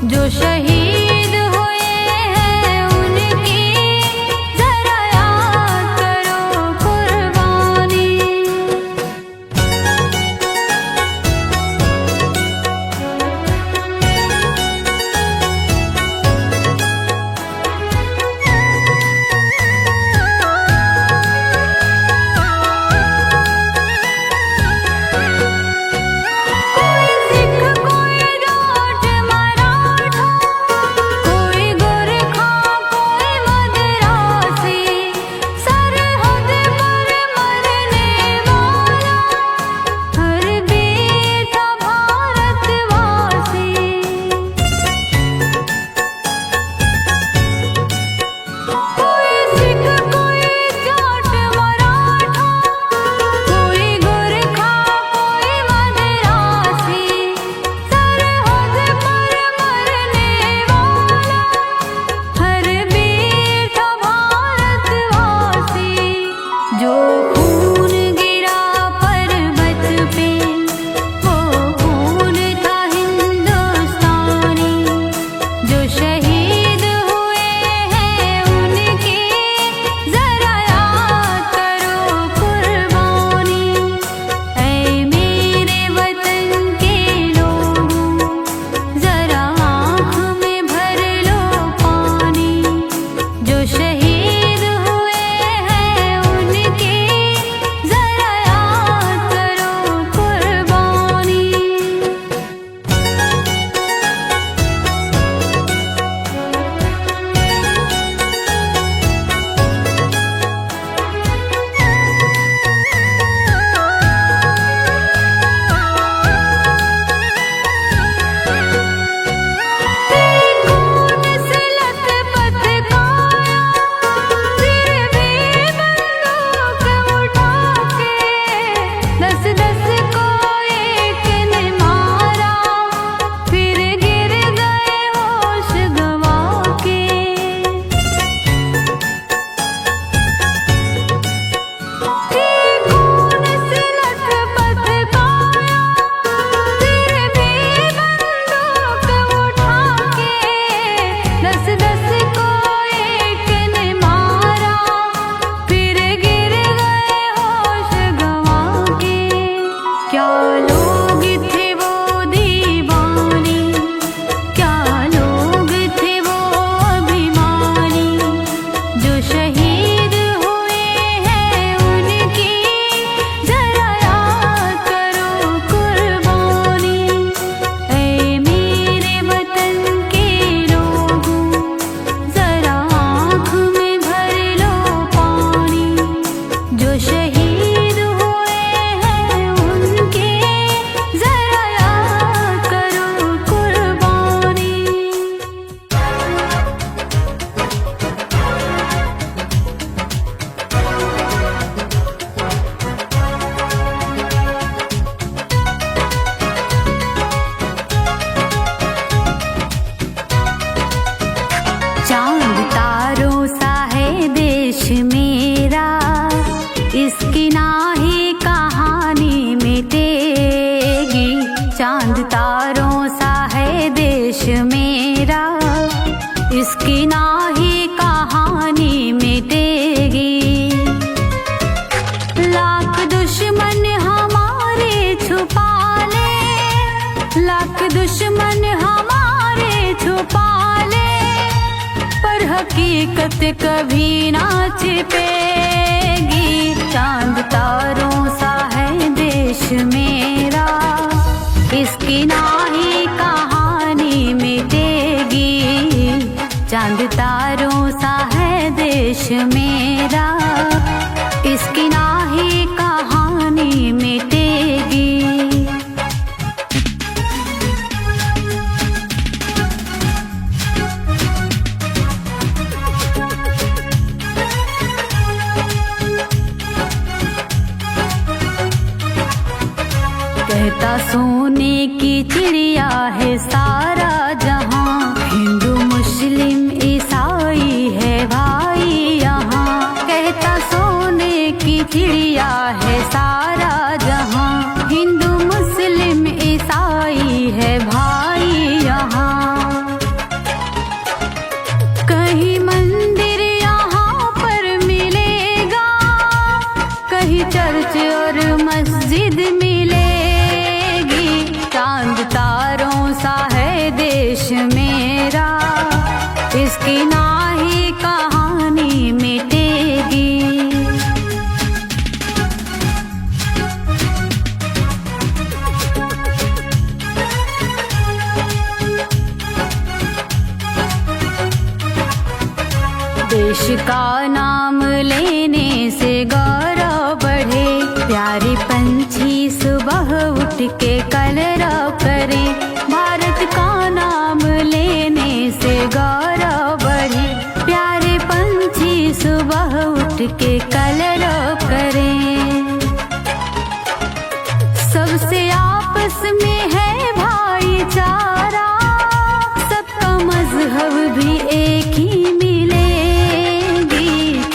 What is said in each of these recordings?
जो शहीद हुए हैं उनकी जरा याद करो कुर्बानी। चांद तारों सा है देश मेरा, इसकी ना ही कहानी मिटेगी। लाख दुश्मन हमारे छुपा ले, लाख दुश्मन हमारे छुपा ले, पर हकीकत कभी ना छिपेगी। चांद तारों सा है देश मेरा, इसकी ना ही कहानी मिटेगी। चांद तारों सा है देश मेरा, इसकी ना ही कहानी मिटेगी। कहता सोने की चिड़िया है सारा जहां, हिंदू मुस्लिम ईसाई है भाई यहाँ। कहता सोने की चिड़िया है सारा जहां, हिंदू मुस्लिम ईसाई है भाई यहाँ। देश का नाम लेने से गौरव बढ़े। प्यारे पंछी सुबह उठ के कलरव करें, भारत का नाम लेने से गौरव बढ़े। प्यारे पंछी सुबह उठ के कलरव करें। सबसे आपस में है भाईचारा, सबका मजहब भी एक ही मिलेगी।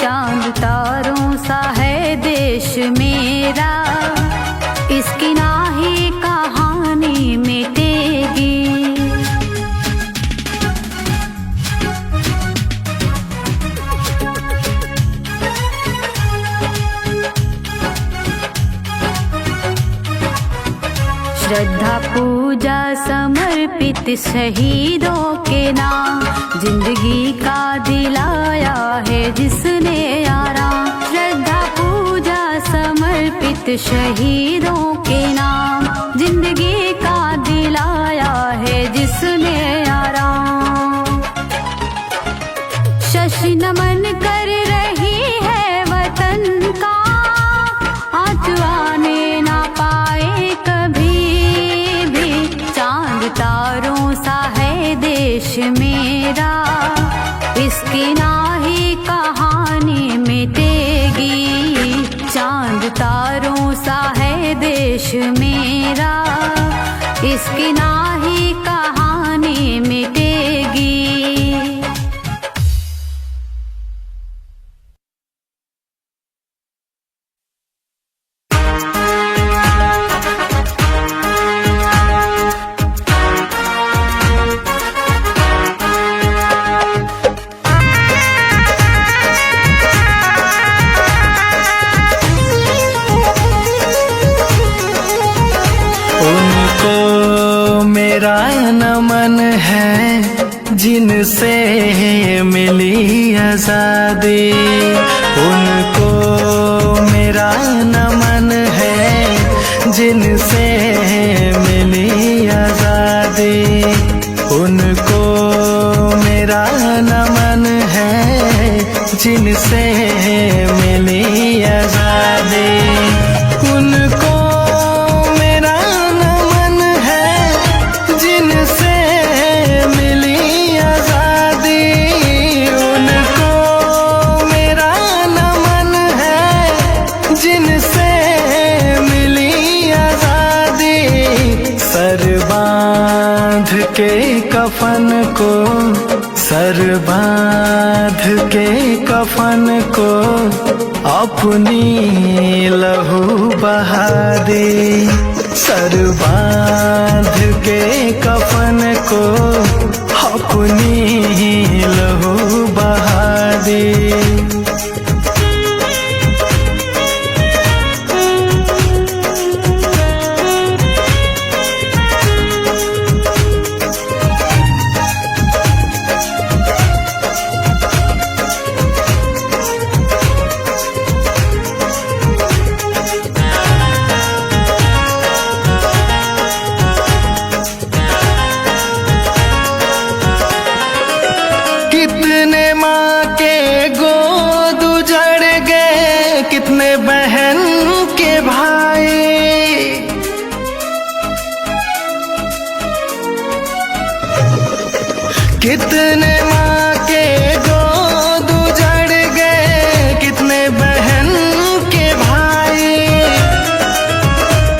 चांद तारों सा है देश मेरा, इसकी ना ही कहानी मिटेगी। श्रद्धा पूजा समर्पित शहीदों के नाम, जिंदगी का दिलाया है जिसने आराम। श्रद्धा पूजा समर्पित शहीदों के नाम, जिंदगी का दिलाया है जिसने आराम। शशि नमन कर रही है वतन का, आंचू आने ना पाए कभी भी। चांद तारों सा है देश मेरा, इसकी ना ही कहानी मिटेगी। चांद तारों सा है देश मेरा, इसकी ना ही कहानी मिटेगी। मेरा नमन है जिनसे मिली आजादी, उनको मेरा नमन है जिनसे मिली आजादी। उनको मेरा नमन है जिनसे मिली आजादी। उनको मेरा नमन है जिनसे मिली आजादी। उनको मेरा नमन है जिनसे मिली आजादी। सर बांध के कफन को, सर बांध के कफन को अपनी लहू बहा दे। सर बांध के कफन को अपनी लहू बहा दे। कितने माँ के गोद उजड़ गए, कितने बहन के भाई। कितने माँ के गोद उजड़ गए, कितने बहन के भाई।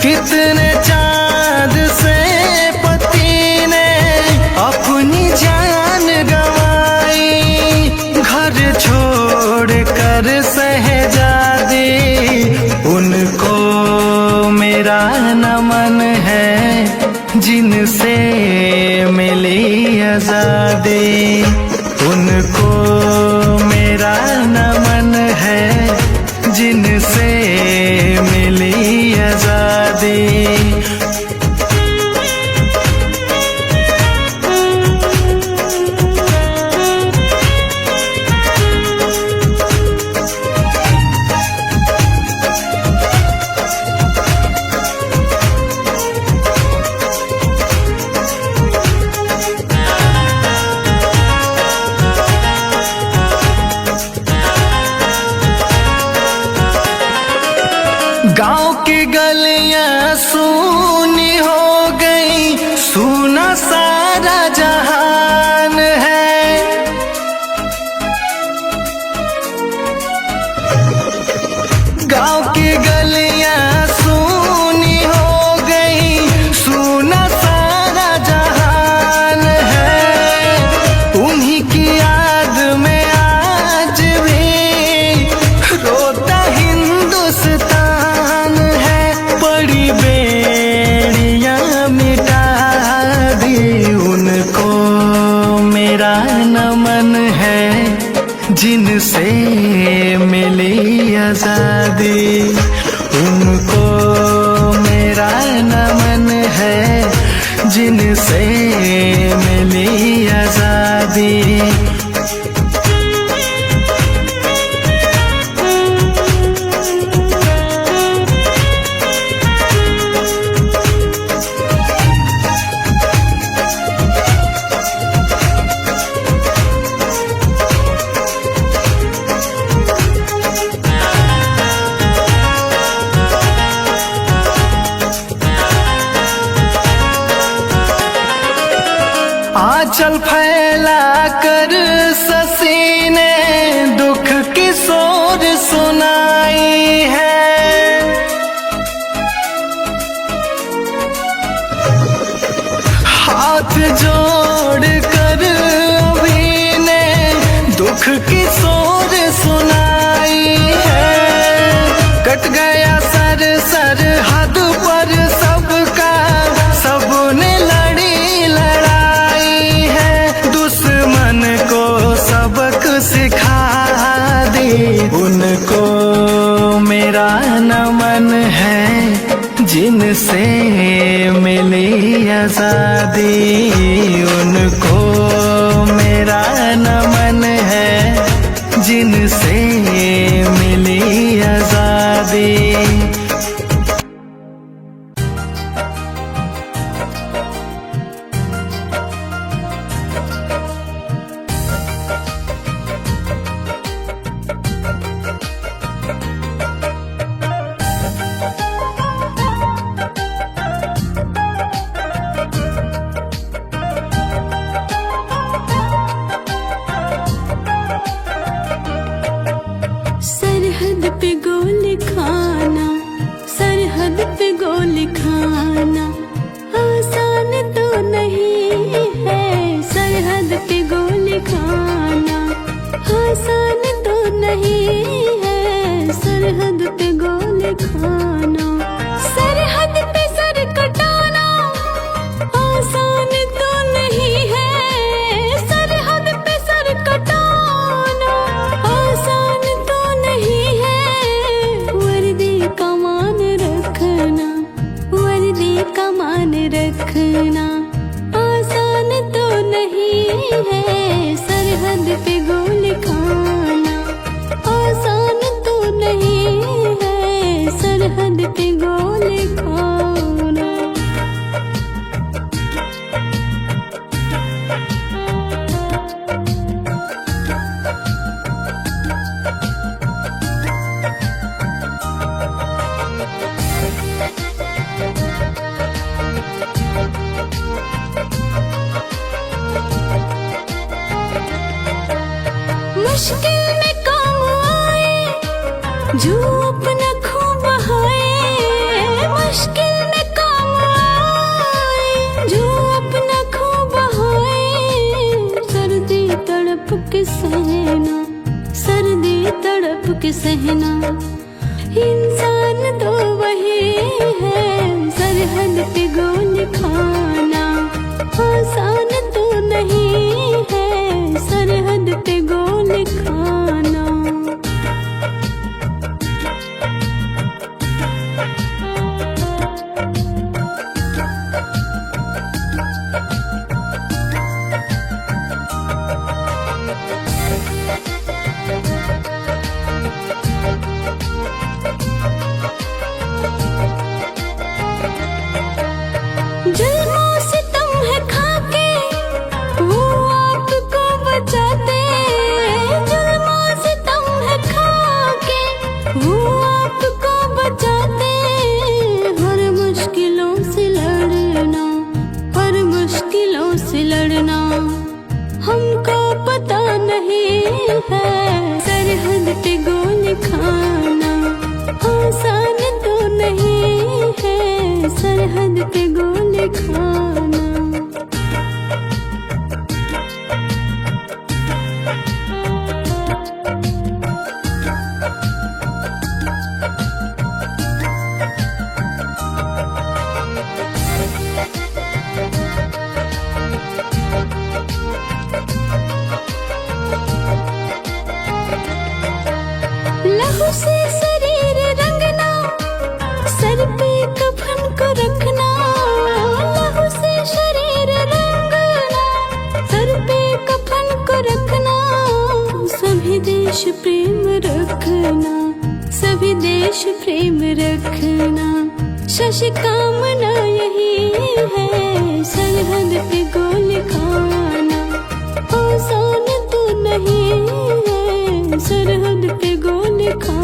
कितने चाँद से पति ने अपनी जान गंवाई। घर छोड़ कर शहजादी, उनको मेरा नमन है जिनसे मिली आजादी। उनको मेरा नमन है जिनसे मिली आजादी। जिनसे मिली आजादी, उनको मेरा नमन है, जिनसे मिली आजादी। आंचल फैला कर शशि ने दुख की सोर सुनाई है, हाथ जोड़ कर अभी ने दुख की सोर सुनाई है। कट गया सर सरहद पर सबका, सबने लड़ी लड़ाई है, दुश्मन को सबक सिखा दी, उनको मेरा नमन है, जिनसे मिली आजादी, उनको मेरा नमन है, जिनसे मिली आजादी। सरहद पे गोली खाना, सरहद पे गोली खाना आसान तो नहीं है, सरहद पे गोली खाना आसान तो नहीं है, सरहद पे गोली खाना, सरहद पे सर कटाना आसान तो नहीं है, सरहद पे सर कटाना आसान तो नहीं है, वर्दी कमान रखना, वर्दी कमान रखना आसान तो नहीं है, सरहद पे गोली खाना आसान तो नहीं है, सरहद पे गोली खाना। मुश्किल में काम आए जो अपना खून बहाए, मुश्किल में काम आए जो अपना खून बहाए, सर्दी तड़प के सहना, सर्दी तड़प के सहना, इंसान तो वही है, सरहद पे गोली खाना आसान तो नहीं है, सरहद पे गोली खाना। जुल्मों से तुम है खाके वो आपको बचाते, जुल्मों से तुम है खाके वो आपको बचाते, हर मुश्किलों से लड़ना, हर मुश्किलों से लड़ना हमको पता नहीं है, सरहद पे गोली खाना आसान तो नहीं है, सरहद पे गोली खाना। लहू से शरीर रंगना, सर पे कफन को रखना। लहू से शरीर रंगना, सर पे कफन को रखना। सभी देश प्रेम रखना, सभी देश प्रेम रखना। शशि कामना यही है, सरहद पे गोली खाना। आसान तो नहीं है, सरहद पे गोली खाना।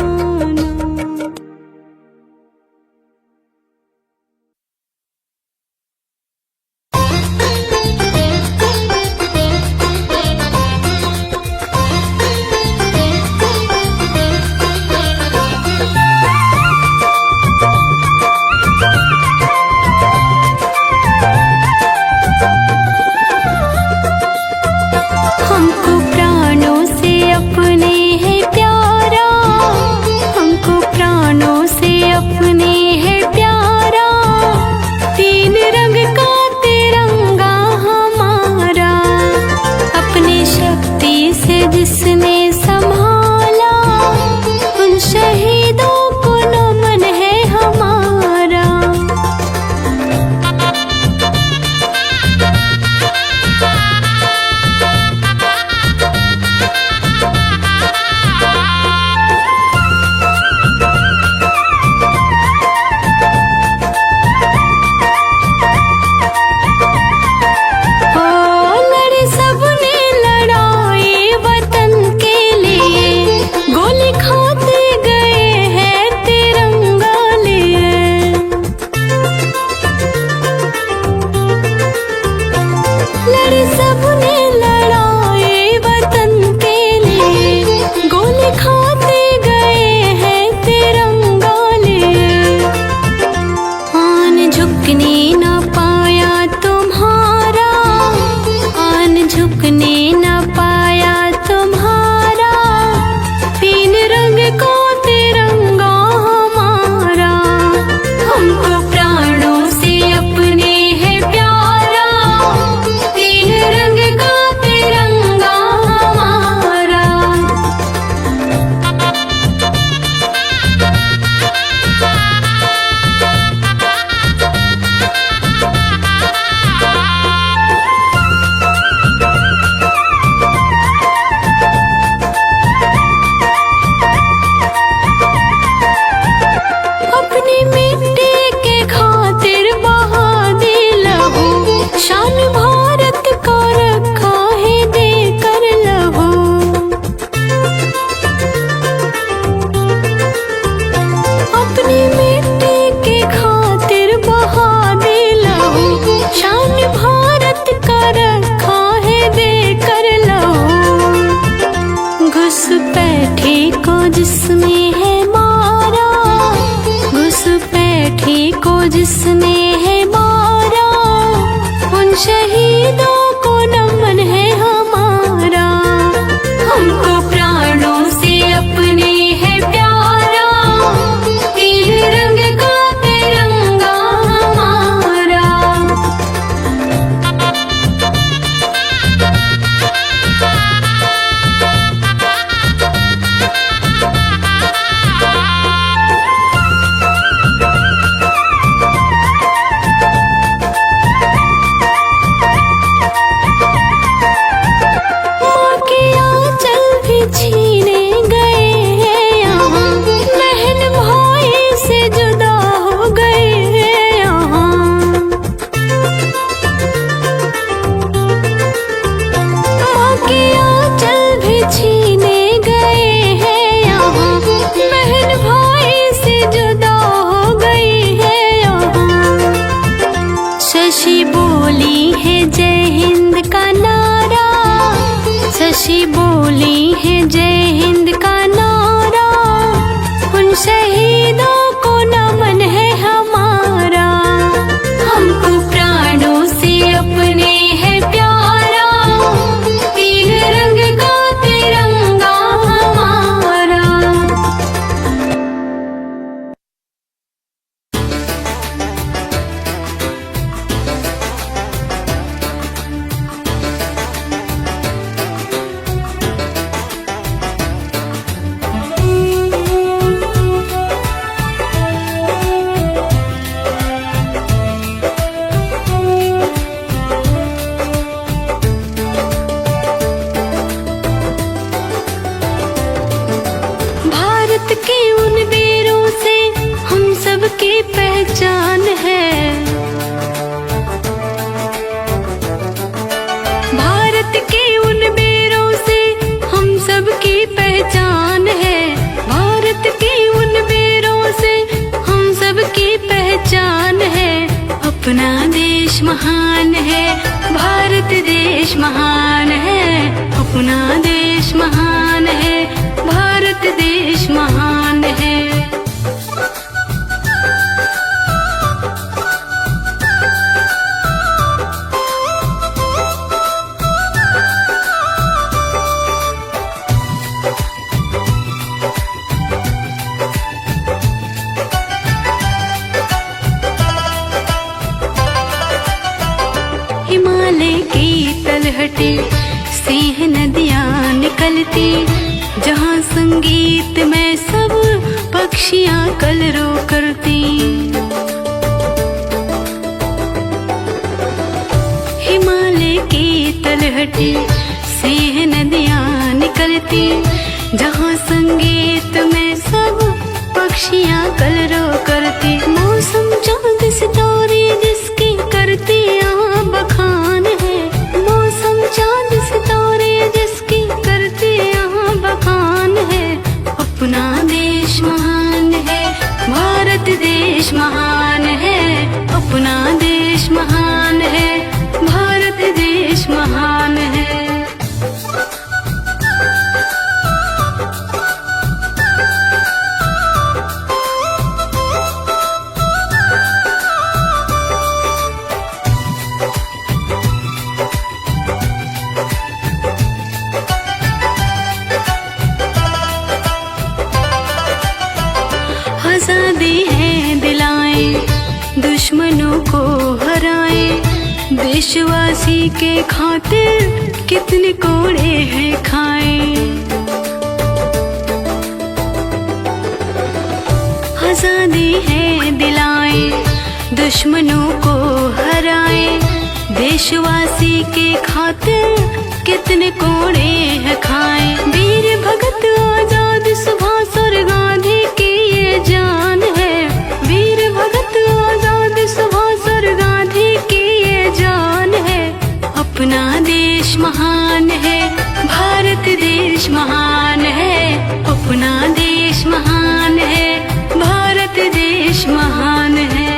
हमको प्राणों से अपने है प्यारा, हमको प्राणों से अपने है प्यारा। तीन रंग का तिरंगा हमारा, अपनी शक्ति से जिसने संभाला, उन शहीदों को नमन है हमारा। लड़े सबने लड़ाई वतन के लिए, गोली खाते गए हैं तिरंगा लिए। लड़े सबने लड़ाई वतन के लिए, गोली खाते गए हैं तिरंगा लिए। आन झुकने न पाया तुम्हारा, आन झुकने न पाया तुम्हारा। तीन रंग का तिरंगा हमारा, हमको प्राणों से अपने है प्यारा। तीन रंग का तिरंगा हमारा। अपनी मिट्टी के खातिर बहा दे लहू, शान भारत का रखा है देकर लहू। अपनी मिट्टी के खातिर बहा दे लहू, शान भारत का रखा है देकर लहू। घुसपैठी को जिसमें है मारा, घुसपैठी को जिसने है मारा। उन शहीदों को नमन है हमारा, हमको प्राणों से अपने है प्यारा। तीन रंग का तिरंगा हमारा। माँ के आंचल भी छीने गए हैं यहाँ, बहन भाई से जुदा हो गए हैं यहाँ। माँ के आंचल भी छीने गए हैं यहाँ, बहन भाई से जुदा हो गई है यहाँ। शशि बोली है जय हिंद का नारा, शशि बोली है जय हिंद का नारा। उन शहीदों को नमन है हमारा, हमको प्राणों से अपने है प्यारा। तीन रंग का तिरंगा हमारा। देश महान है, भारत देश महान है, अपना देश महान है, भारत देश महान है। हिमालय की तलहटी से है नदियाँ निकलती, जहाँ संगीत में सब पक्षियाँ कलरव करती। हिमालय की तलहटी से है नदियाँ निकलती, जहाँ संगीत में सब पक्षियाँ कलरव करती। मौसम चांद सितारे जिसकी करती यहाँ बखान है, मौसम चांद सितारे जिसकी करती यहाँ बखान है। अपना देश महान है, भारत देश महान है, अपना देश महान है, भारत देश महान है। आजादी है दिलाएं, दुश्मनों को हराएं, देशवासी के खातिर कितने कोड़े हैं खाएं। आजादी है दिलाएं, दुश्मनों को हराएं, देशवासी के खातिर कितने कोड़े हैं खाएं। वीर भगत आजाद सुभाष और गांधी की ये जान है, वीर भगत आजाद सुभाष और गांधी की ये जान है। अपना देश महान है, भारत देश महान है, अपना देश महान है, भारत देश महान है।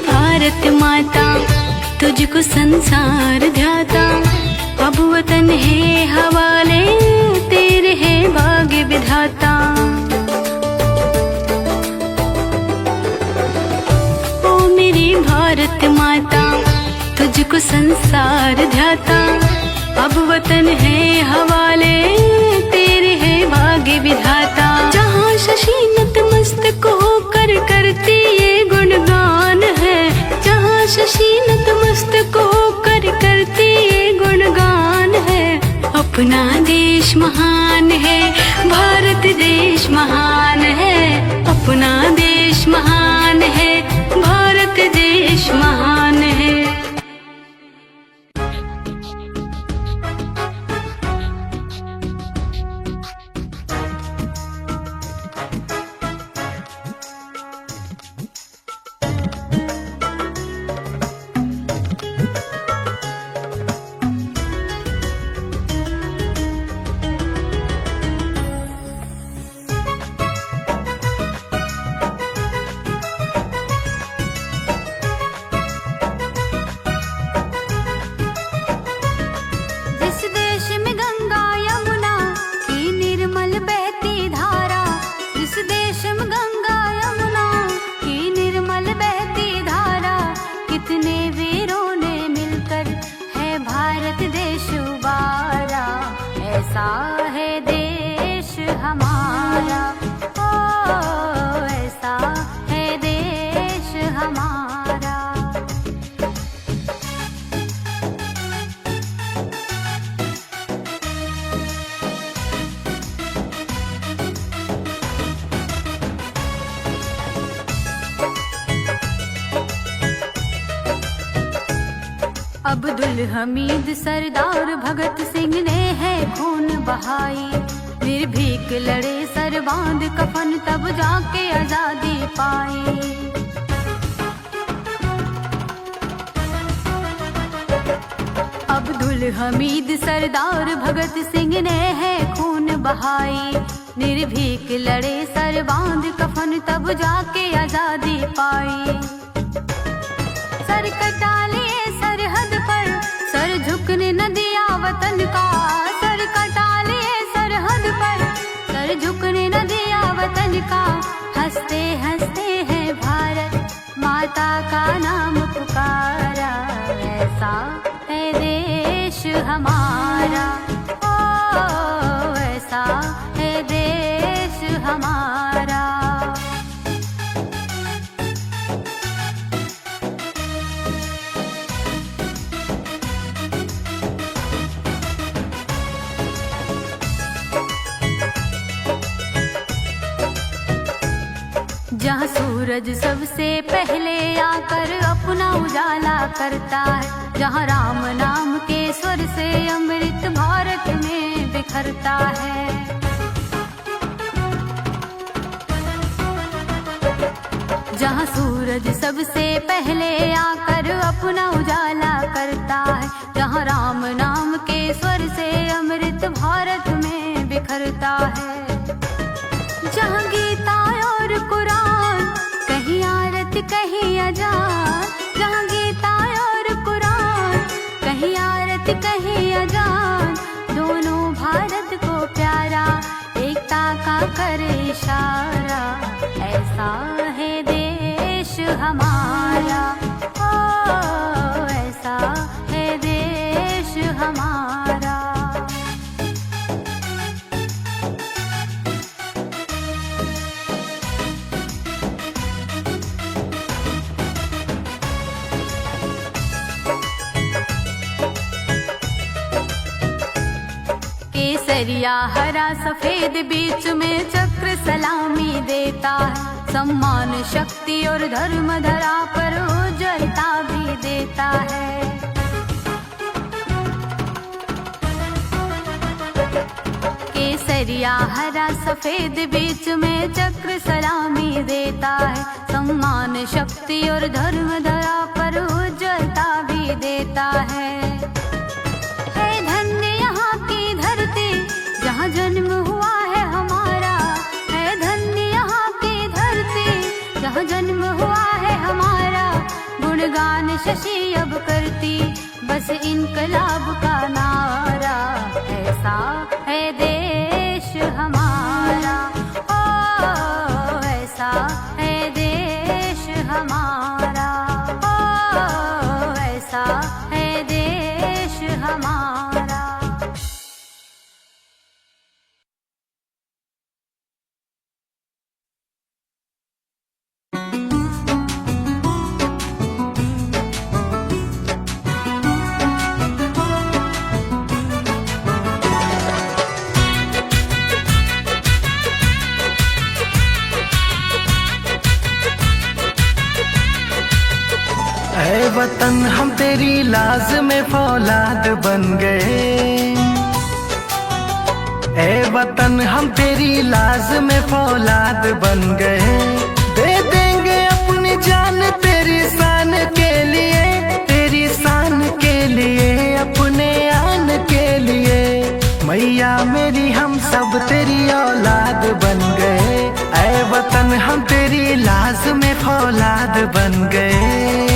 भारत माता तुझको संसार ध्याता, अब वतन है हवाले तेरे है भाग्य विधाता। ओ मेरी भारत माता तुझको संसार ध्याता, अब वतन है हवाले तेरे है भाग्य विधाता। जहाँ शशि नतमस्तक होकर करती ये गुणगान है, जहाँ शशि नतमस्तक होकर करती ये गुणगान है। अपना देश महान है, भारत देश महान है, अपना देश महान है, भारत देश महान है। ऐसा है देश हमारा, ओ ऐसा है देश हमारा। अब्दुल हमीद सरदार भगत सिंह ने है खून बहाई, निर्भीक लड़े सर बांध कफन तब जाके आजादी पाई। अब्दुल हमीद सरदार भगत सिंह ने है खून बहाई। निर्भीक लड़े सर बांध कफन तब जाके आजादी पाई। सर कटा लिए सरहद पर सर झुकने न दिया वतन का। सर कटा लिए सरहद पर सर झुकने न दिया वतन का। हंसते हंसते हैं भारत माता का नाम पुकारा। ऐसा है देश हमारा, ओ ऐसा है देश हमारा। जहाँ सूरज सबसे पहले आकर अपना उजाला करता है। जहाँ राम नाम के स्वर से अमृत भारत में बिखरता है। जहाँ सूरज सबसे पहले आकर अपना उजाला करता है। जहाँ राम नाम के स्वर से अमृत भारत में बिखरता है। जहाँ गीता और कुरान कहीं आरत कहीं अजान। जहाँ गीता और कुरान कहीं आरत कहीं अजान। दोनों भारत को प्यारा एकता का करे इशारा। ऐसा है देश हमारा, ओ ऐसा है देश हमारा। केसरिया हरा सफेद बीच में चक्र सलामी देता है। सम्मान शक्ति और धर्म धरा पर उज्ज्वलता भी देता है। केसरिया हरा सफेद बीच में चक्र सलामी देता है। सम्मान शक्ति और धर्म धरा पर उज्ज्वलता भी देता है। धन्य यहाँ की धरती जहाँ जन्म हुआ है हमारा। है धन्य यहाँ की धरती जहाँ जन्म हुआ है हमारा। गुणगान शशि अब करती बस इनकलाब का नारा। ऐसा है देश हमारा, ओ ऐसा है देश हमारा, ओ ऐसा है देश हमारा। ऐ वतन हम तेरी लाज में फौलाद बन गए। ऐ वतन हम तेरी लाज में फौलाद बन गए। दे देंगे अपनी जान तेरी शान के लिए। तेरी शान के लिए अपने आन के लिए। मैया मेरी हम सब तेरी औलाद बन गए। ऐ वतन हम तेरी लाज में फौलाद बन गए।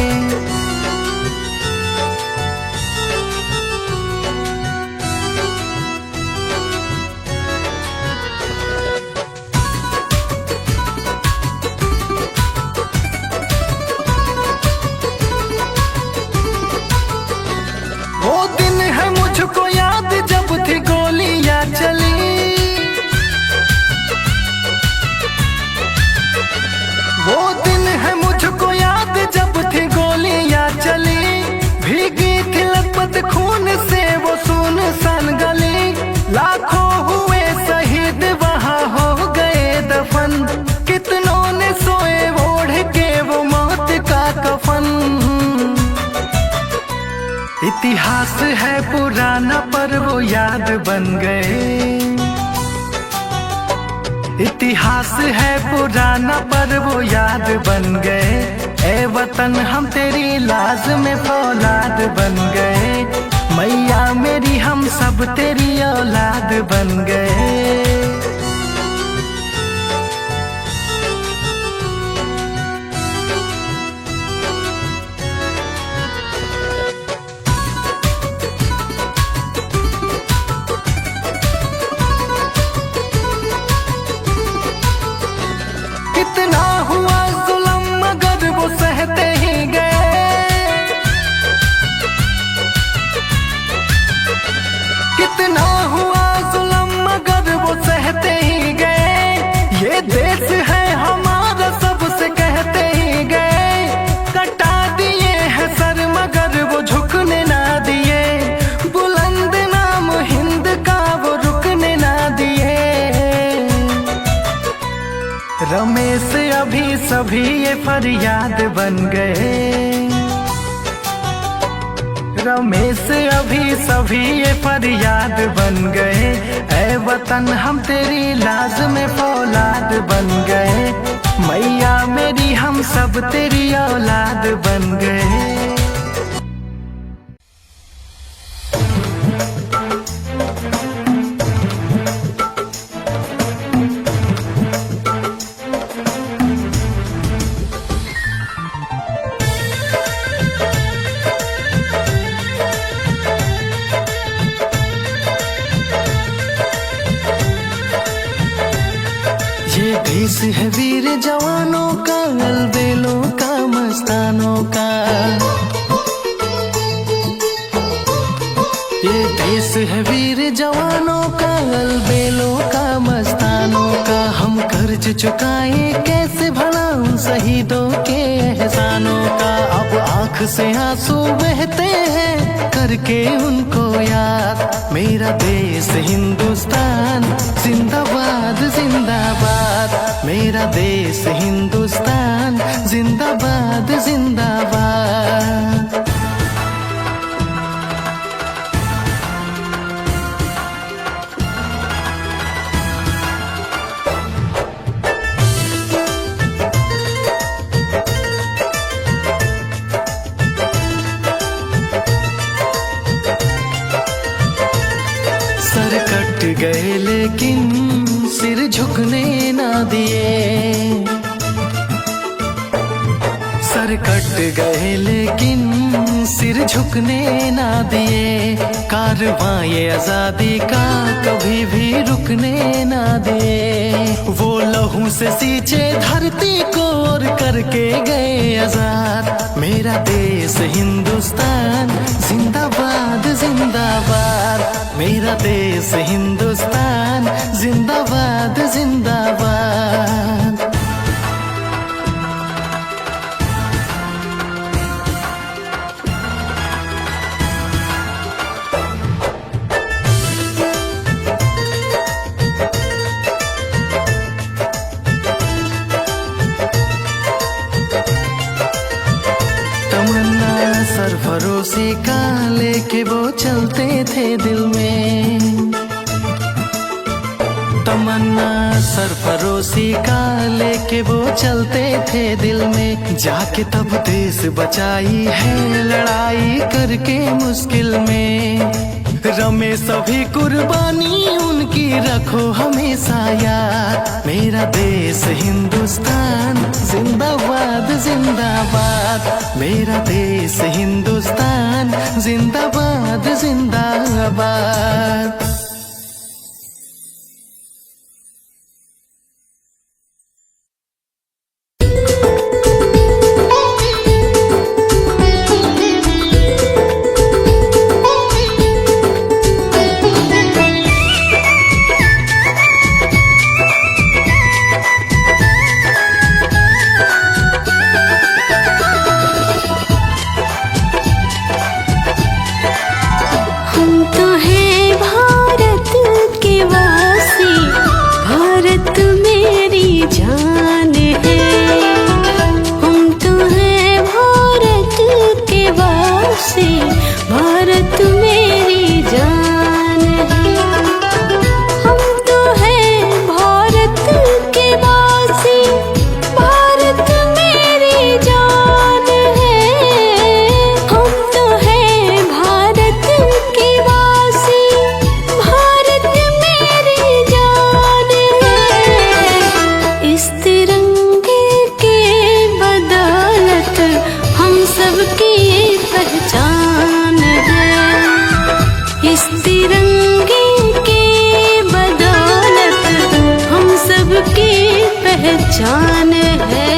वो दिन है मुझको याद जब थी गोलियां चली। वो दिन है मुझको याद जब थी गोलियां चली। भीगी थी लथपथ खून से वो सुनसान गली। लाखों हुए शहीद वहाँ हो गए दफन। कितनों ने सोए ओढ़ के वो मौत का कफन। इतिहास है पुराना पर वो याद बन गए। इतिहास है पुराना पर वो याद बन गए। ए वतन हम तेरी लाज में फौलाद बन गए। मैया मेरी हम सब तेरी औलाद बन गए। कितना हुआ जुल्म मगर वो सहते ही गए। कितना हुआ जुल्म मगर वो सहते ही गए। ये देश है हमारा सबसे कहते ही गए। कटा दिए हैं सर मगर वो झुकने ना दिए। बुलंद नाम हिंद का वो रुकने ना दिए। रमेश अभी सभी ये फरियाद बन गए। रमेश अभी सभी ये फरियाद बन गए। ऐ वतन हम तेरी लाज में फौलाद बन गए। मैया मेरी हम सब तेरी औलाद बन गए। ये देश है वीर जवानों का, अलबेलों का, मस्तानों का। ये देश है वीर जवानों का, अलबेलों का, मस्तानों का। हम कर्ज चुकाए कैसे भला उन शहीदों के एहसानों का। अब आंख से आंसू बहते हैं करके उनको याद। मेरा देश हिंदुस्तान जिंदाबाद जिंदाबाद। मेरा देश हिंदुस्तान जिंदाबाद जिंदाबाद। सर कट गए लेकिन सिर झुकने ना दिए। सर कट गए लेकिन सिर झुकने ना दिए। कारवां ये आजादी का कभी भी रुकने ना दिए। वो लहू से सींचे धरती को और करके गए आजाद। मेरा देश हिंदुस्तान जिंदाबाद जिंदाबाद। मेरा देश हिंदुस्तान जिंदाबाद जिंदाबाद। सरफरोशी का लेके वो चलते थे दिल में। तमन्ना सरफरोशी का लेके वो चलते थे दिल में। जाके तब देश बचाई है लड़ाई करके मुश्किल में। रमेश सभी कुर्बानी उनकी रखो हमेशा याद। मेरा देश हिंदुस्तान जिंदाबाद जिंदाबाद। मेरा देश हिंदुस्तान जिंदाबाद जिंदाबाद। हम तो हैं भारत सबकी पहचान है। इस तिरंगे की बदौलत हम सबकी पहचान है।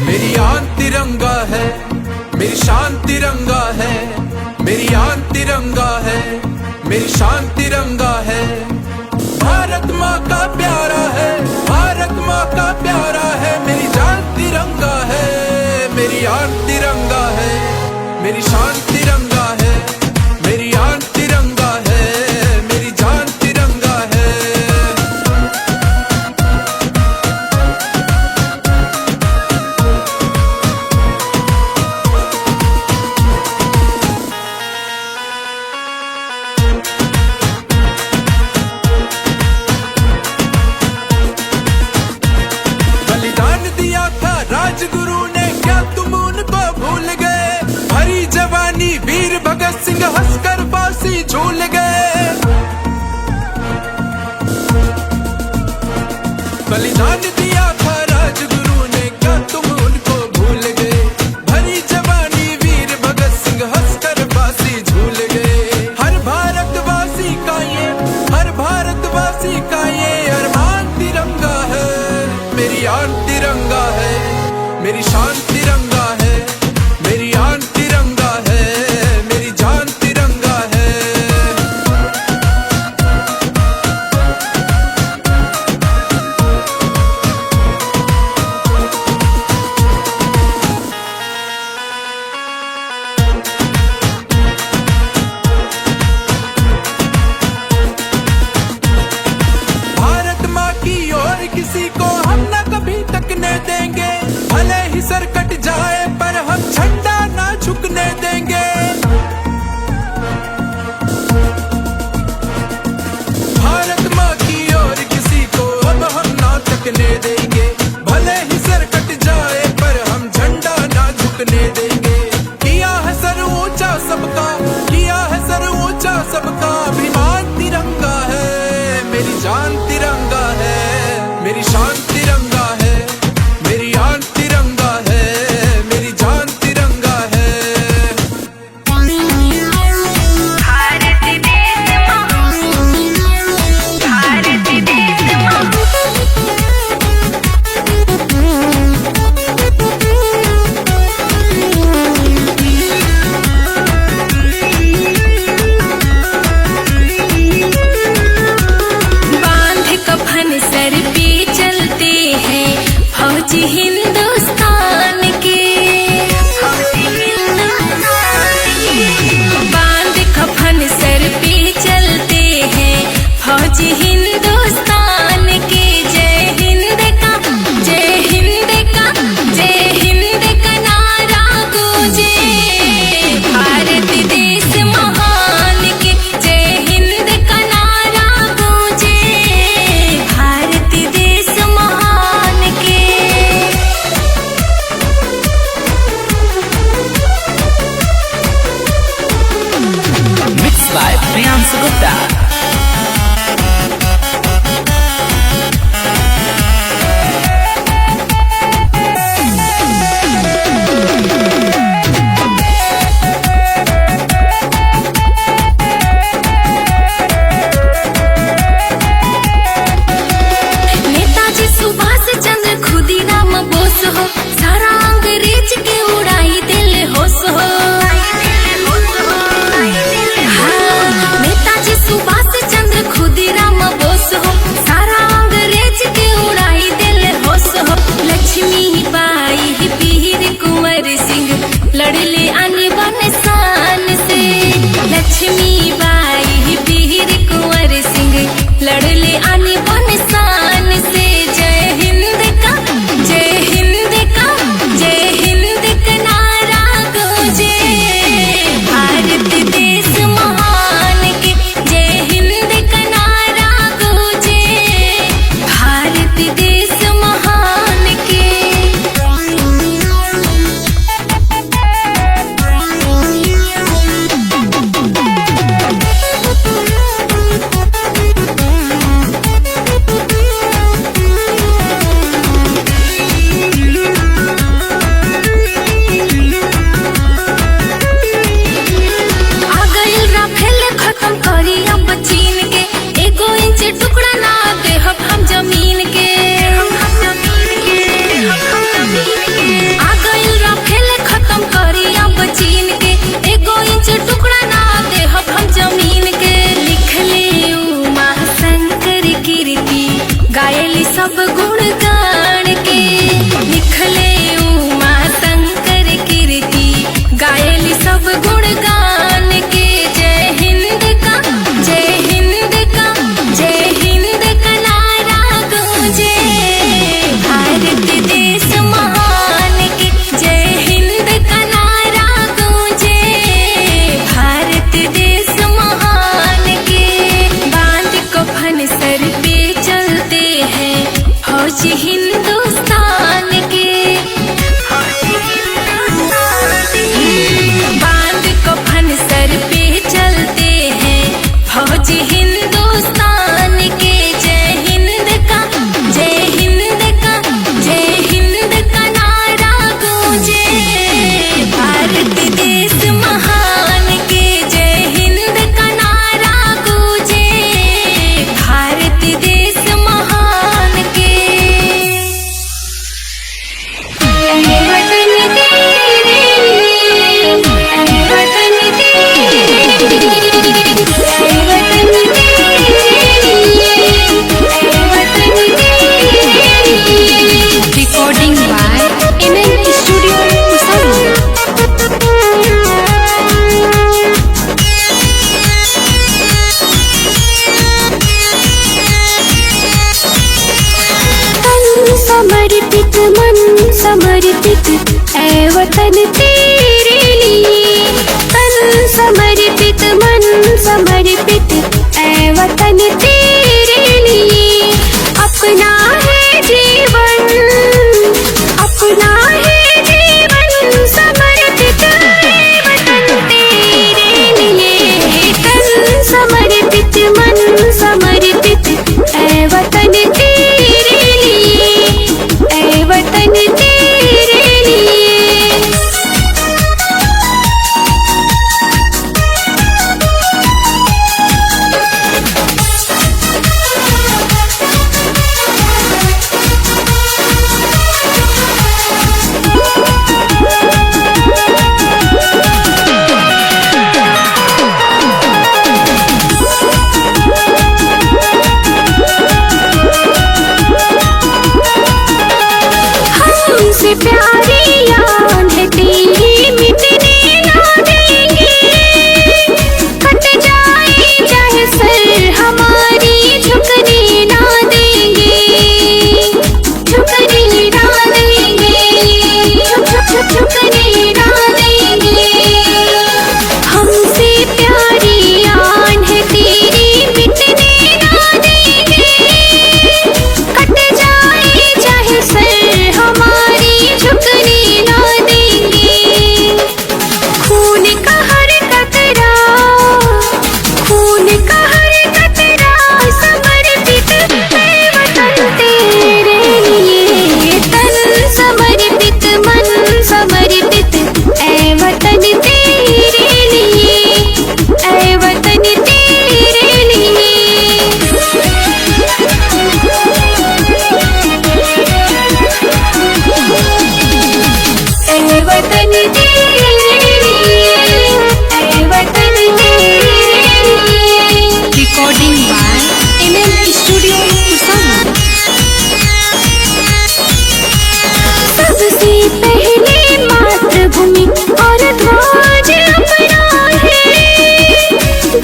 मेरी आन तिरंगा है, मेरी शान तिरंगा है। मेरी आन तिरंगा है, मेरी शान तिरंगा है। भारत माँ का प्यारा है, भारत माँ का प्यारा है। मेरी जान तिरंगा है, मेरी आन तिरंगा है। मेरी शान तिरंगा है, मेरी आन तिरंगा है। मेरी जान तिरंगा है। बलिदान दिया था राजगुरु ने, क्या तुम उनको भूल गए? हरी जवानी वीर भगत सिंह हंसकर फांसी झूल गए। बलिदान दिया था राजगुरु ने, क्या तुम उनको भूल गए? हरी जवानी वीर भगत सिंह हंसकर फांसी झूल गए। हर भारतवासी का ये, हर भारतवासी का ये अरमान तिरंगा है। मेरी आन तिरंगा है, मेरी शान तिरंगा है। मेरी आन तिरंगा है, मेरी जान तिरंगा है। भारत माँ की और किसी को हम न कभी तकने देंगे। भारत देश महान के जय हिंद का नारा गूंजे। भारत देश महान के बांध कफन सर पे चलते हैं फौज हिंदुस्तान के। बांध कफन सर पे चलते हैं फौज हिंदुस्तान के। जय हिंद का जय हिंद का जय हिंद का नारा गूंजे। भारत देश महान के जय हिंद का नारा गूंजे। भारत देश महान के। वतन तेरे वतन Recording by MN Studio, Usari. तन समर्पित मन समर्पित ऐ वतन तेरे लिए। तन समर्पित मन समर्पित ऐ वतन तेरे लिए। अपना है जीवन अपना है जीवन समर्पित ऐ वतन तेरे लिए। तन समर्पित मन समर्पित ऐ वतन तेरे लिए। ऐ वतन तेरे लिए। हमसे प्यारी याद है तेरी मिटने ना देंगे। कट जाए चाहे सर हमारी झुकने ना देंगे। झुकने ना देंगे। झुकने ना देंगे। हमसे प्यारी याद है तेरी मिटने ना देंगे। कट जाए चाहे सर हमारी झुकने ना देंगे। खून का हर कतरा खून का हर कतरा समर्पित है वतन तेरे लिए। तन समर्पित मन समर्पित ऐ वतन तेरे लिए। ऐ वतन तेरे लिए। ऐ वतन तेरे लिए। ऐ वतन तेरे लिए। Recording by MN Studio, Usari. सबसे पहले मातृभूमि और ध्वज अपना है।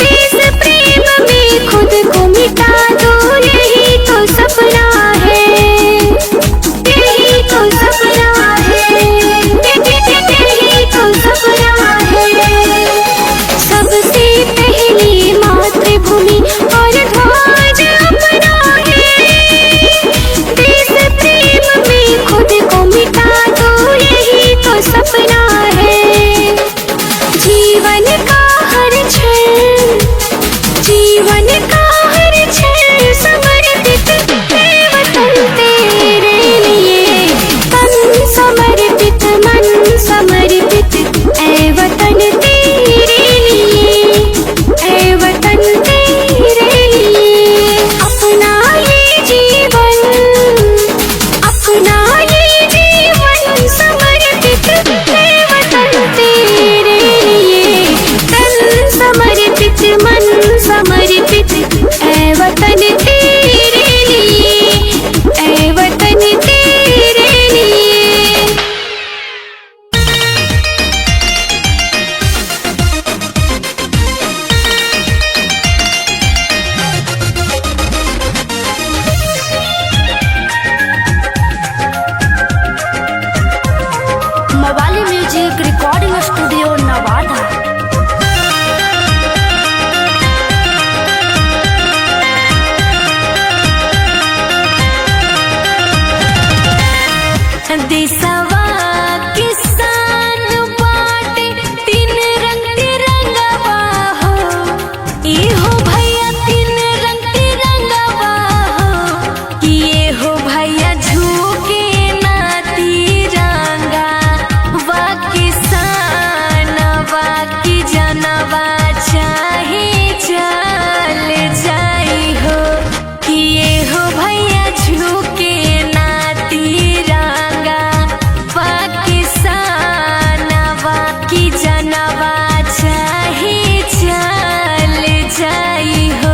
देश प्रेम में खुद को मिटा दो यही तो सपना है। यही तो सपना है। यही तो सपना है। सबसे पहले मातृभूमि और ध्वज अपना है। देश प्रेम में खुद को मिटा दो यही तो सपना है। जीवन का हर क्षण जीवन का हर क्षण समर्पित है वतन तेरे लिए। तन समर्पित मन समर्पित ऐ वतन तेरे लिए। ऐ वतन तेरे लिए। अपना ये जीवन अपना ये जीवन समर्पित है वतन तेरे लिए। तन समर्पित मन समर्पित ऐ वतन तेरे लिए। ऐ वतन तेरे लिए। देशवा किसान बाटे तीन रंग तिरंगवा हो, ये हो भैया तीन रंग तिरंगवा हो, ये हो भैया झुके ना तिरंगा वा किसान वा की जनवा चाहे चल जाई हो, ये हो भैया झुके ना तिरंगा वा किसान वा की जनवा चाहे चल जाई हो।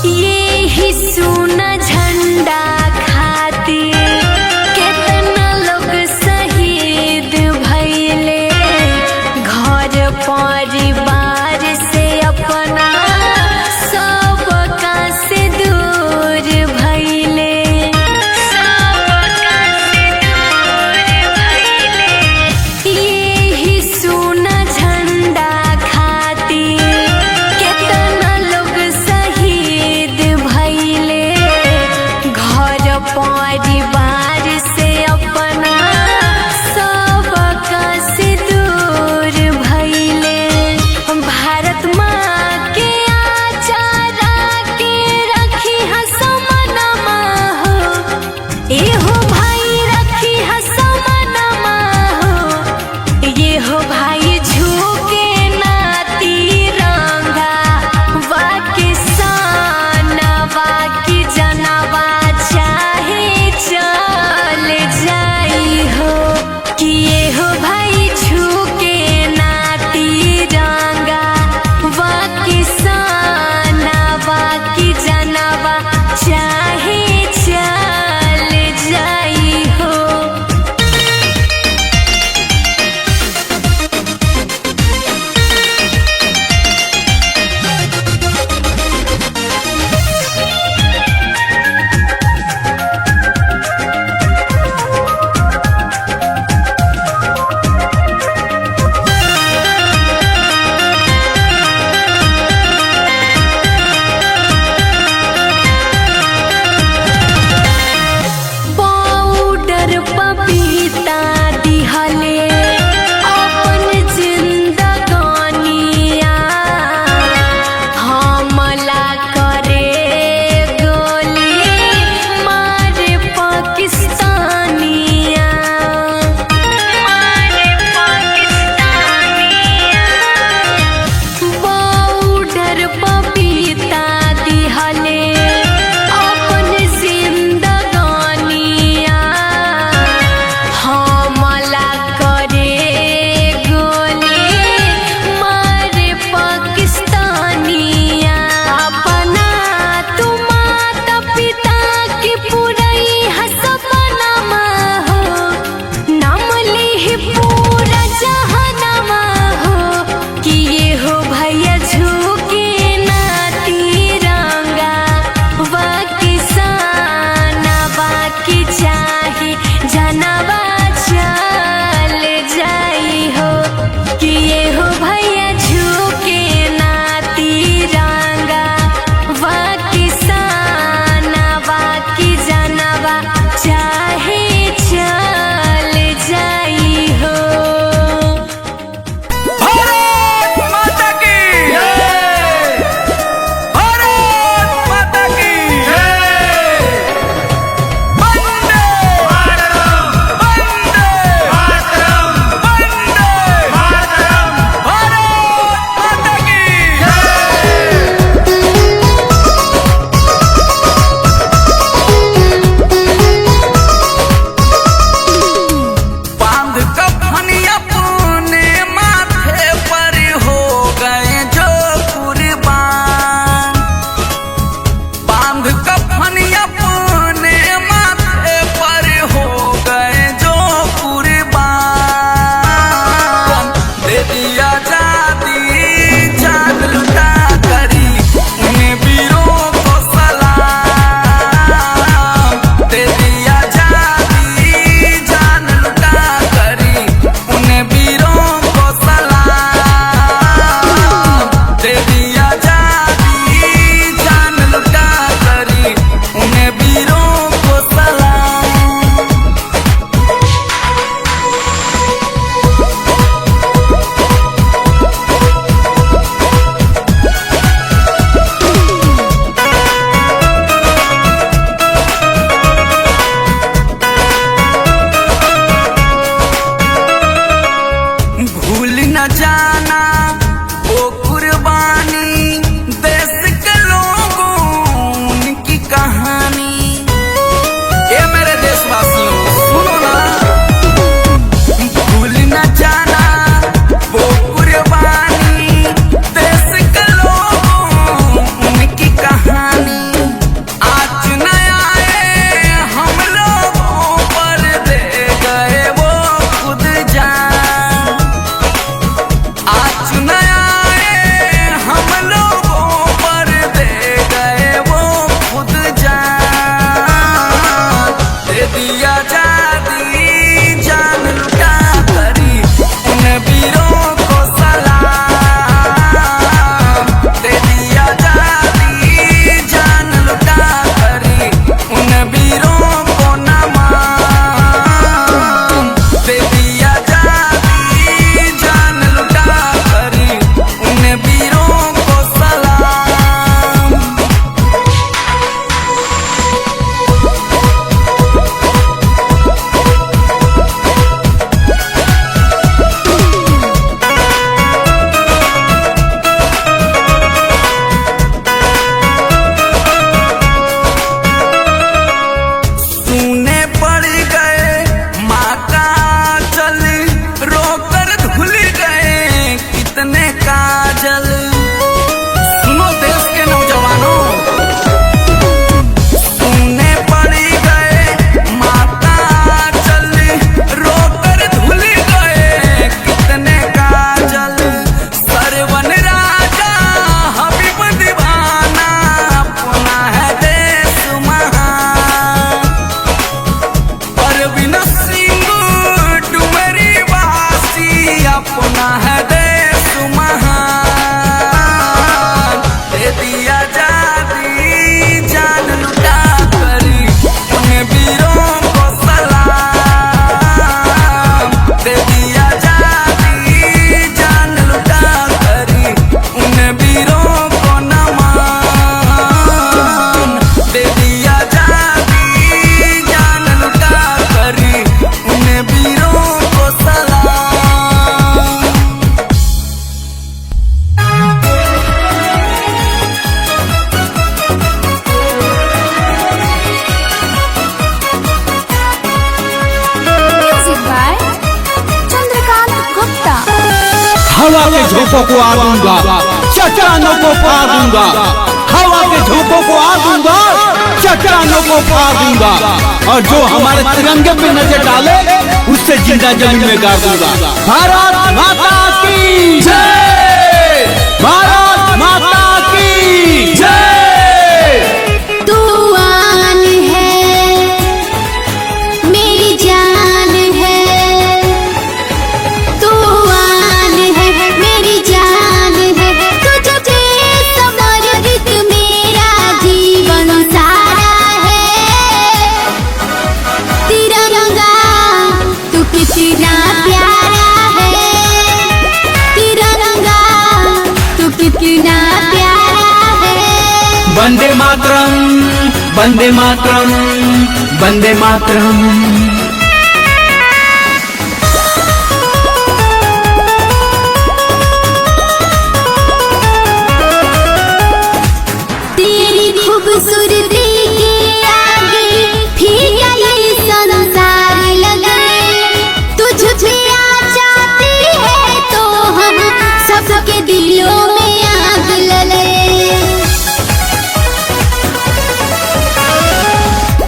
ये ही सोना झंडा खातिर कितना लोग शहीद भइले, घर परिवार से अपना सबका से दूर भइले, सबका से दूर भइले। ये ही सोना झंडा खातिर कितना लोग शहीद भइले, घर परिवार से अपना सबका से दूर भइले। भारत माँ के आचारा के रखी हसमनमा हो, ए हो भाई रखी हसमनमा हो, ये हो भाई झुके ना तिरंगा वा किसान वा की जनवा चाहे चल जाई हो, कि ये हो भाई झुके ना तिरंगा वा किसान वा की जनवा चाहे चल जाई हो। हवा के झोंकों को आ दूंगा, चट्टानों को फाड़ दूंगा, हवा के झोंकों को आ दूंगा, चट्टानों को फाड़ दूंगा, और जो हमारे तिरंगे पे नजर डाले उससे जिंदा जमीन में गाड़ दूंगा। भारत माता की जय, भारत माता की जय। तू आन है मेरी जान है, तू आन है मेरी जान है, तुझे समर्पित मेरा जीवन सारा है। तिरंगा तू कितना प्यारा है, तिरंगा तू कितना प्यारा है। वंदे मातरम, वंदे मातरम, वंदे मातरम। तेरी खूबसूरती के आगे फीका ये संसार लगे, तुझ पे आ जाती है तो हम सबके दिलों में आग लगे।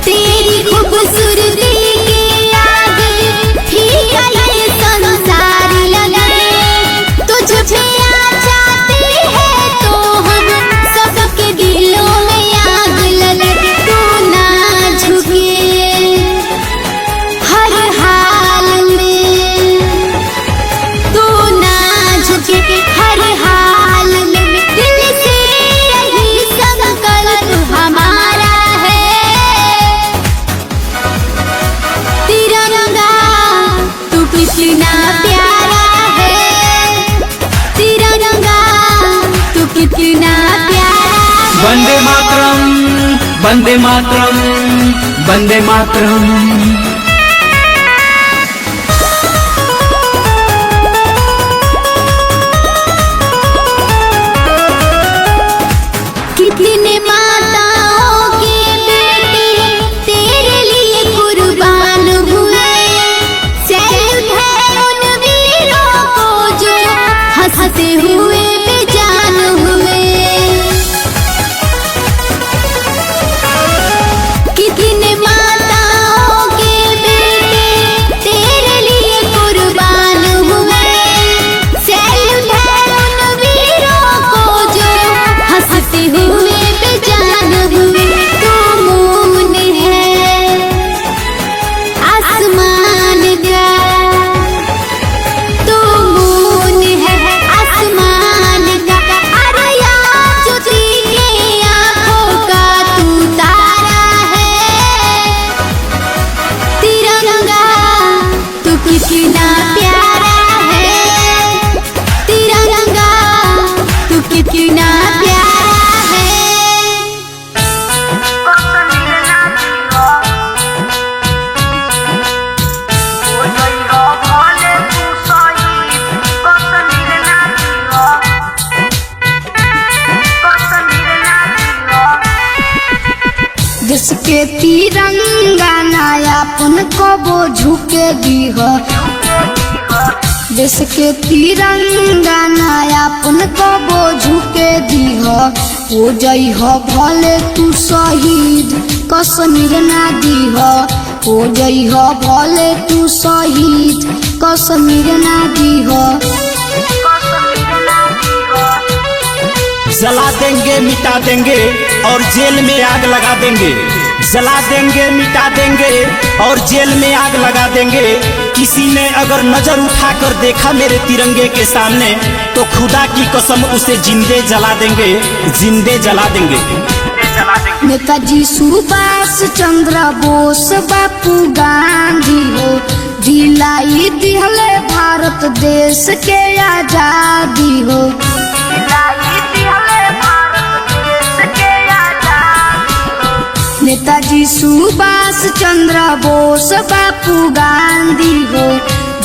तेरी खूबसूरती के आगे फीका ये संसार लगे, तुझ पे आ जाती है तो हम सबके दिलों में आग लगे। तू ना झुके हर हाल में, तू ना झुके हर हाल में, दिल से यही संकल्प हमारा है। तिरंगा तू कितना प्यारा है, तिरंगा तू कितना प्यारा है। वंदे मातरम, वंदे मातरम, वंदे मातरम। कितने माताओं के बेटे तेरे लिए कुर्बान हुए, सैल्यूट है उन वीरों को जो हंसते हुए बेजान हुए। कितने माताओं के बेटे तेरे लिए कुर्बान हुए, सैल्यूट है उन वीरों को जो हंसते हुए बेजान हुए। तू मून है आसमान का, तू मून है आसमान का, अरे यार ज्योति के आँखों का तू तारा है। तिरंगा तू कितना प्यारा है, तिरंगा तू कितना प्यारा है। देश के तिरंगा नायापन कबो झुके दीह, देश के तिरंगा नायापन कबो झुके दीह। हो जइह भले तू शहीद कश्मीर ना दीह, हो जइह भले तू शहीद कश्मीर ना दीह। जला देंगे मिटा देंगे और जेल में आग लगा देंगे, जला देंगे मिटा देंगे और जेल में आग लगा देंगे। किसी ने अगर नजर उठाकर देखा मेरे तिरंगे के सामने तो खुदा की कसम उसे जिंदे जला देंगे, जिंदे जला देंगे। नेताजी सुभाष चंद्र बोस बापू गांधी हो, दिलाई दिहले भारत देश के आजादी हो। नेताजी सुभाष चंद्र बोस बापू गांधी हो,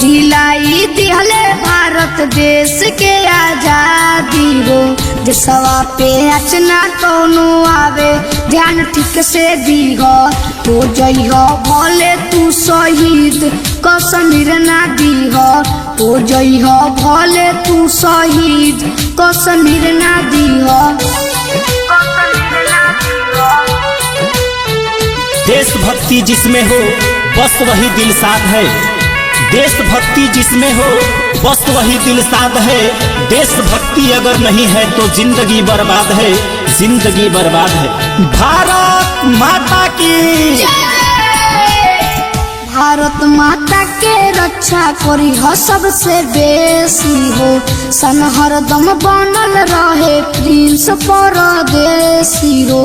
दिलाई दिहले भारत देश के आजादी हो। देशवा पे अचना कौनो आवे ध्यान ठीक से दीह। हो जइह भले तू शहीद कश्मीर ना दीह। हो जइह भले तू शहीद कश्मीर ना दीह। देशभक्ति जिसमें हो बस वही दिल साध है। देशभक्ति जिसमें हो बस वही दिल साध है। देशभक्ति अगर नहीं है तो जिंदगी बर्बाद है, जिंदगी बर्बाद है। भारत माता की भारत माता के रक्षा करी हो सबसे बेसी हो। सन हरदम बनल रहे प्रिंस परदेसी हो।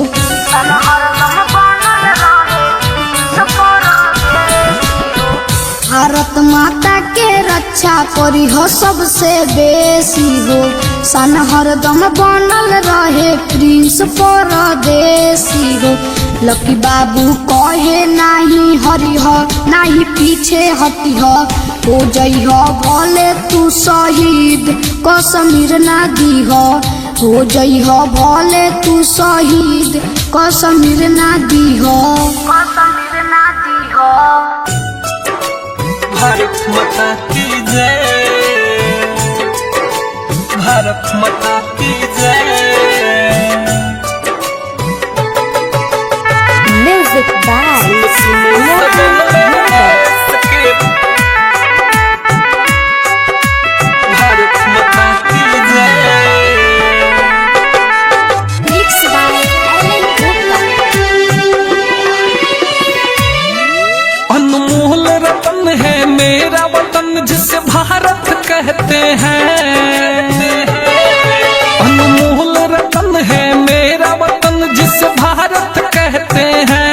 भारत माता के रक्षा करी हो सबसे बेसी हो। सन हरदम बनल रहे प्रिंस परदेसी हो। लकी बाबू कहे नाही हरिह नाही पीछे हटिह। हो जइह भले तू शहीद कश्मीर ना दीह। हो जइह भले तू शहीद कश्मीर ना दीह। भारत माता की जय, भारत माता की जय। म्यूजिक बाय भारत माता की जय। मिक्स बाय अनमोल रतन है मेरा वतन जिसे भारत कहते हैं। अनमोल रतन है मेरा वतन जिसे भारत कहते हैं।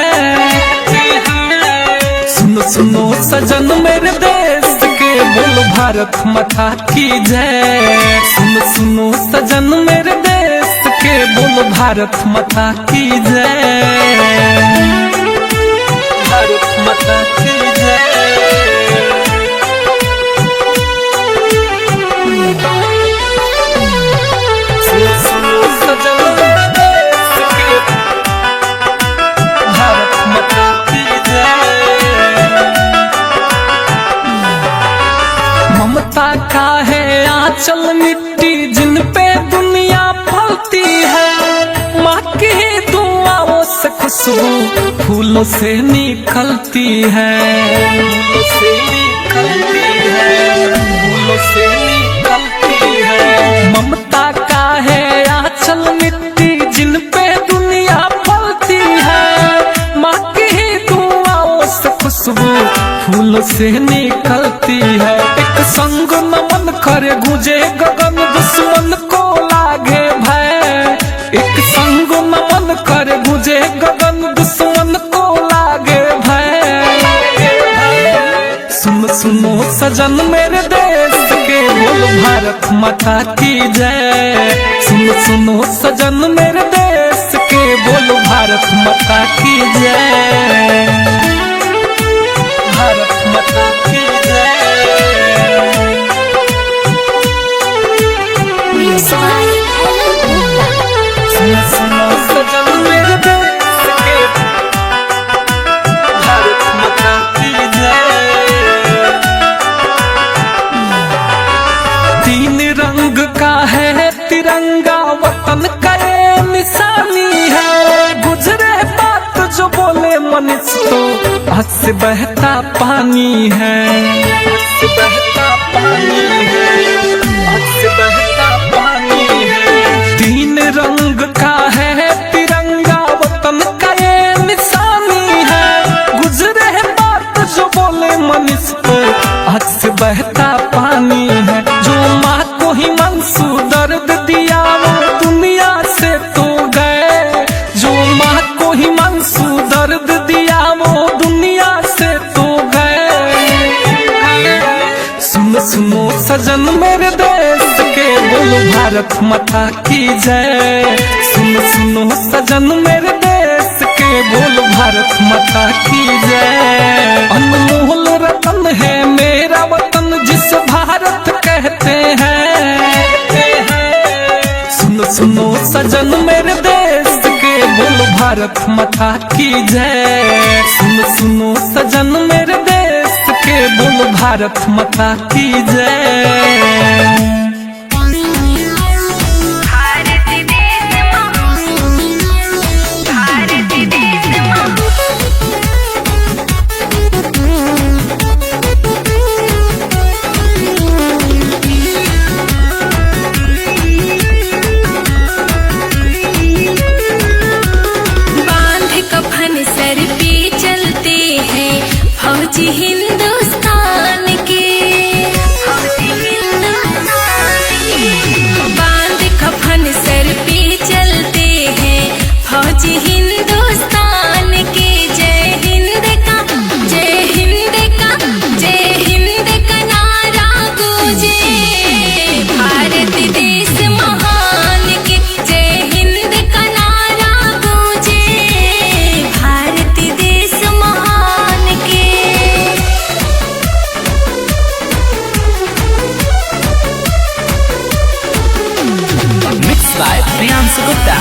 सुनो सुनो सजन मेरे देश के बोल भारत माता की जय। सुनो सुनो सजन मेरे देश के बोल भारत माता की जय। भारत माता की जय। सुनो सुनो सजन मेरे देश के भारत माता की जय। ममता का है आंचल मिट्टी जिन पे दुनिया फलती है। माँ की दुआओं से खुशबू फूलों से निकलती है। फूलों से निकलती है, फूलों से निकलती है। ममता का है आंचल मिट्टी जिन पे दुनिया फलती है। माँ की दुआओं से खुशबू फूलों से निकलती है। एक संग नमन करे गूंजे गगन दुश्मन को लागे भय। एक संग नमन करे गूंजे गगन दुश्मन को लागे भय। सुनो सुनो सजन मेरे देश के बोल भारत माता की जय। सुनो सुनो सजन मेरे देश के बोल भारत माता की जय। भारत माता की जय। सुनो सुनो सजन मेरे देश के भारत माता की जय। तीन रंग का है तिरंगा वतन का ये निशानी है। गुजरे बात जो बोले मनुष्य तो हाथ से बहता पानी है। हाथ से बहता पानी है, हाथ से बहता पानी है। तीन रंग का है तिरंगा वतन का ये निशानी है। गुजरे बात जो बोले मनुष्य तो हाथ से बहता पानी है। जो माँ को ही मनसू दर्द दिया वो दुनिया से तो गए। जो माँ को ही मनसू दर्द दिया वो दुनिया से तो गए। सुनो सुनो सजन मेरे देश के बोलो भारत माता की जय। सुनो सुनो सजन मेरे देश के बोलो भारत माता की जय। अनमोल रतन है मेरा वतन सजन मेरे देश के, बोलो भारत माता की जय। सुनो सजन मेरे देश के, बोलो भारत माता की जय। फौजी हिंदुस्तान के, बांध कफन सर पे चलते हैं फौजी हिंदुस्तान के। जय हिंद का जय हिंद का जय हिंद का नारा गूंजे, भारत देश महान के। जय हिंद का नारा गूंजे, भारत देश महान के। Mixed by Priyansu Gupta.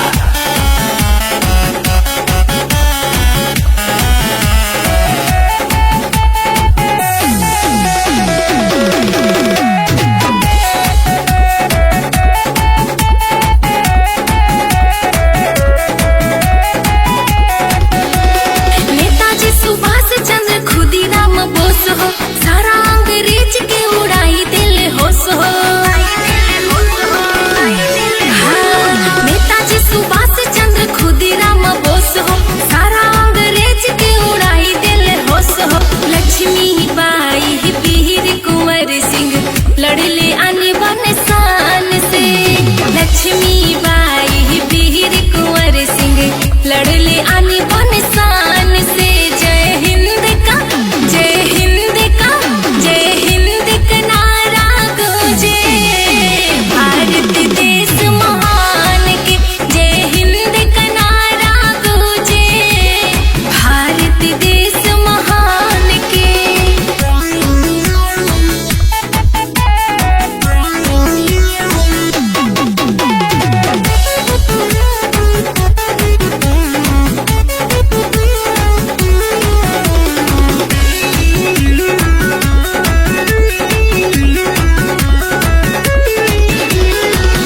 Netaji Subhash Chandra Khudiram Bose हो, सारा अंग्रेज के उड़ाई दिल होश हो। हाँ, नेताजी सुभाष चंद्र खुदीराम बोस हो, सारा अंग्रेज के उड़ाई दिल होश हो। लक्ष्मी बाई वीर कुंवर सिंह लड़ले अनबन शान से। लक्ष्मी बाई वीर कुंवर सिंह लड़ले अनबन शान से। जय हिंद का जय हिंद का जय हिंद का नारा गूंजे, भारत देश महान के। जय हिंद का नारा गूंजे, भारत देश महान के।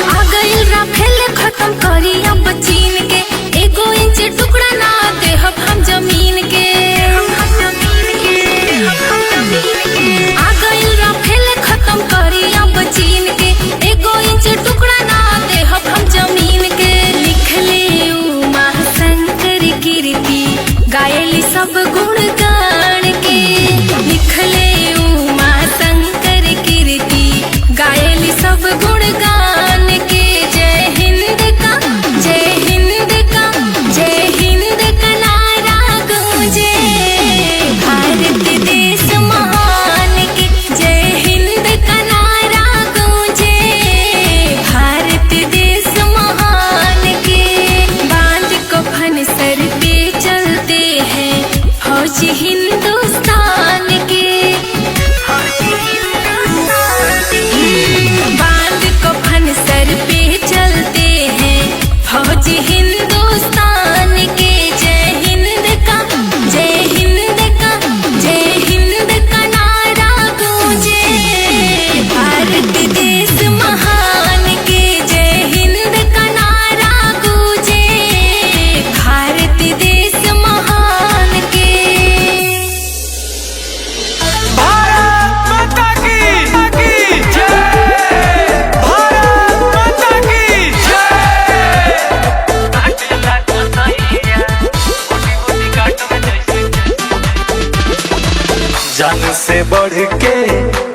आ गइल राफेल खत्म करी अब चीन के, एगो इंच टुकड़ा ना देहब हम जमीन के। आ गइल राफेल खत्म करी अब चीन के, एगो इंच टुकड़ा ना देहब हम जमीन के। लिखले उमा शंकर कीर्ति गायली सब गुण गान के। लिखले उमा शंकर कीर्ति गायली सब गुण गान के। जय हिंद का जय हिंद का जय हिंद का नारा गूंजे, भारत देश महान के। जय हिंद का नारा गूंजे, भारत देश महान के। बांध कफन सर पे चलते हैं फौजी हिंदुस्तान के। बांध कफन सर पे चलते हैं फौजी हिंदुस्तान के। जय हिंद का जय हिंद का जय हिंद का नारा गूंजे, भारत देश महान के। जय हिंद का नारा गूंजे, भारत देश महान के। भारत माता की जय। भारत माता की जान से बढ़ के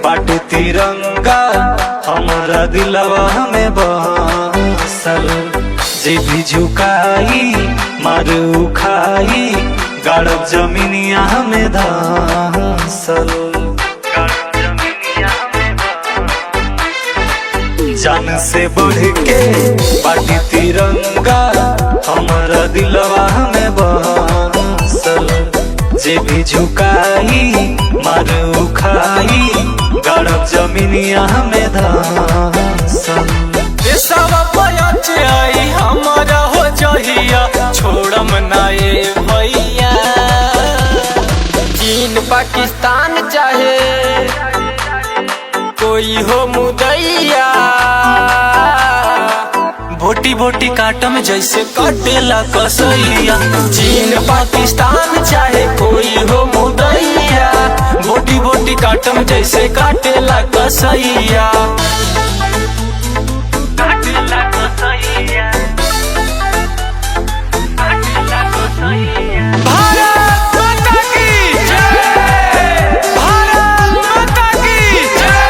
बाटू तिरंगा, हमारा दिलवा में बसल। जे भी झुकाई मार उखाई, गाड़ब जमीनिया में धसल। जान से बढ़ के बाटी तिरंगा, हमारा दिलवा में बसल। जे भी झुकाई मार उखाई, गाड़ब जमीनिया में धसल। देशवा पयाचे आई हमार खत्म ना ये भैया। चीन पाकिस्तान चाहे कोई हो मुदैया, बोटी बोटी काटम जैसे काटेला कसैया। चीन पाकिस्तान चाहे कोई हो मुदैया, बोटी बोटी काटम जैसे काटेला कसैया। काटेला कसैया, काटेला कसैया। भारत माता की जय, भारत माता की जय।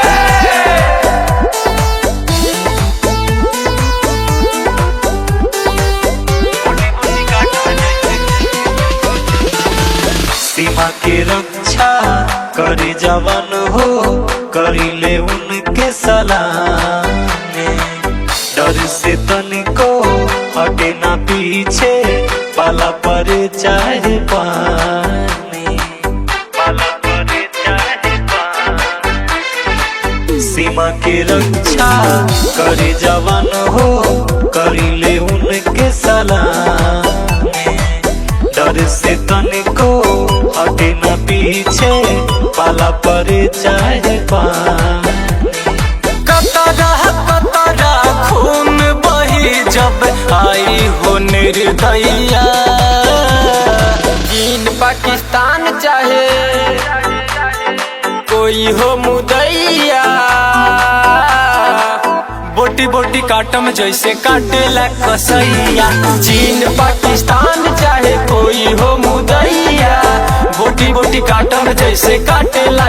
सीमा के रक्षा करे जवान हो, करिले उनके सलाम। डर से तनिको हटे ना पीछे, पाला परे चाहे पानी, पाला परे चाहे पानी। सीमा के रक्षा करे जवान हो, करिले उनके सलाम। डर से तनिको हटे न पीछे, पाला परे चाहे पानी। कतरा कतरा खून बही जब आई हो निर्दयिया। चीन पाकिस्तान चाहे कोई हो मुदैया, बोटी बोटी काटम जैसे काटेला कसैया। चीन पाकिस्तान चाहे कोई हो मुदैया, बोटी बोटी काटम जैसे काटेला